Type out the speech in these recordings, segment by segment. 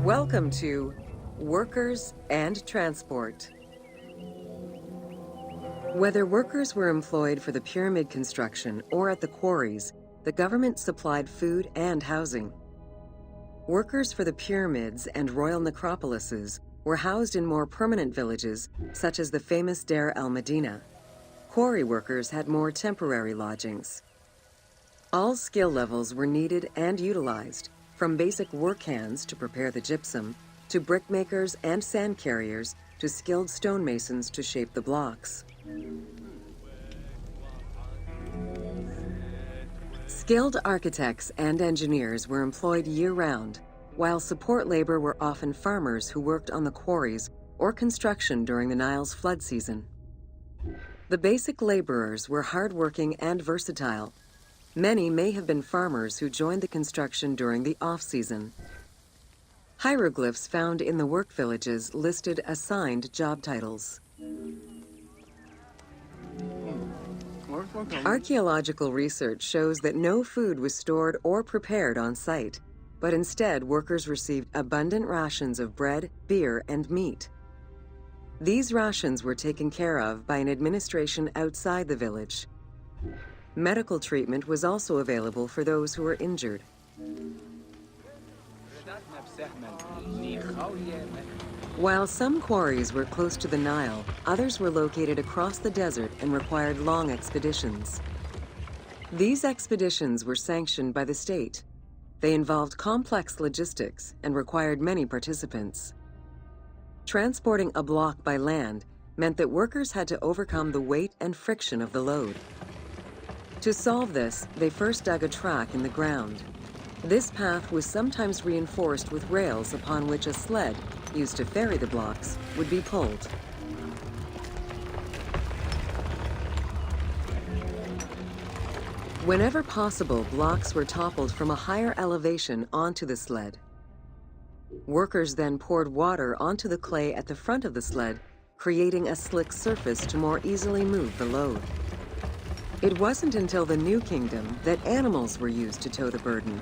Welcome to Workers and Transport. Whether workers were employed for the pyramid construction or at the quarries, the government supplied food and housing. Workers for the pyramids and royal necropolises were housed in more permanent villages, such as the famous Deir el-Medina. Quarry workers had more temporary lodgings. All skill levels were needed and utilized, from basic work hands to prepare the gypsum, to brickmakers and sand carriers, to skilled stonemasons to shape the blocks. Skilled architects and engineers were employed year-round, while support labor were often farmers who worked on the quarries or construction during the Nile's flood season. The basic laborers were hard-working and versatile. Many may have been farmers who joined the construction during the off-season. Hieroglyphs found in the work villages listed assigned job titles. Archaeological research shows that no food was stored or prepared on site, but instead workers received abundant rations of bread, beer, and meat. These rations were taken care of by an administration outside the village. Medical treatment was also available for those who were injured. While some quarries were close to the Nile, others were located across the desert and required long expeditions. These expeditions were sanctioned by the state. They involved complex logistics and required many participants. Transporting a block by land meant that workers had to overcome the weight and friction of the load. To solve this, they first dug a track in the ground. This path was sometimes reinforced with rails upon which a sled, used to ferry the blocks, would be pulled. Whenever possible, blocks were toppled from a higher elevation onto the sled. Workers then poured water onto the clay at the front of the sled, creating a slick surface to more easily move the load. It wasn't until the New Kingdom that animals were used to tow the burden.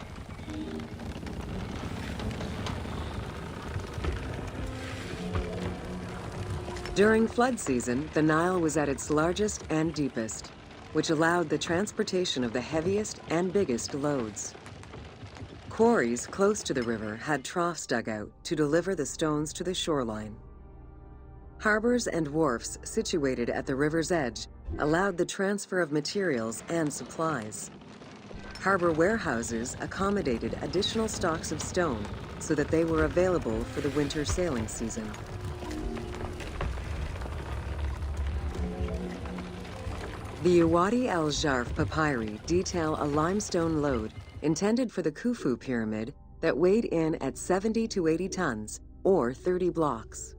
During flood season, the Nile was at its largest and deepest, which allowed the transportation of the heaviest and biggest loads. Quarries close to the river had troughs dug out to deliver the stones to the shoreline. Harbors and wharfs situated at the river's edge allowed the transfer of materials and supplies. Harbor warehouses accommodated additional stocks of stone so that they were available for the winter sailing season. The Uwadi el-Jarf papyri detail a limestone load intended for the Khufu pyramid that weighed in at 70 to 80 tons, or 30 blocks.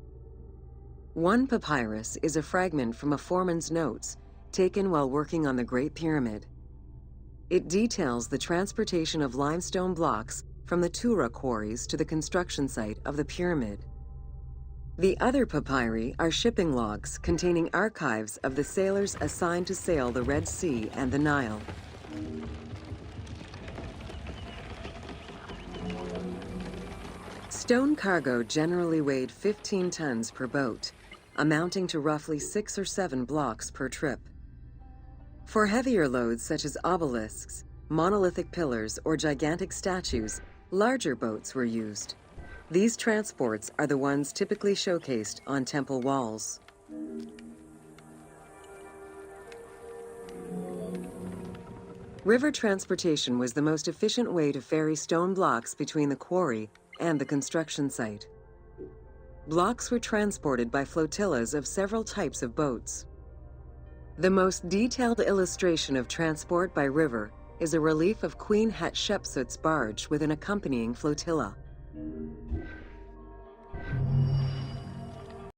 One papyrus is a fragment from a foreman's notes taken while working on the Great Pyramid. It details the transportation of limestone blocks from the Tura quarries to the construction site of the pyramid. The other papyri are shipping logs containing archives of the sailors assigned to sail the Red Sea and the Nile. Stone cargo generally weighed 15 tons per boat, amounting to roughly 6 or 7 blocks per trip. For heavier loads such as obelisks, monolithic pillars, or gigantic statues, larger boats were used. These transports are the ones typically showcased on temple walls. River transportation was the most efficient way to ferry stone blocks between the quarry and the construction site. Blocks were transported by flotillas of several types of boats. The most detailed illustration of transport by river is a relief of Queen Hatshepsut's barge with an accompanying flotilla.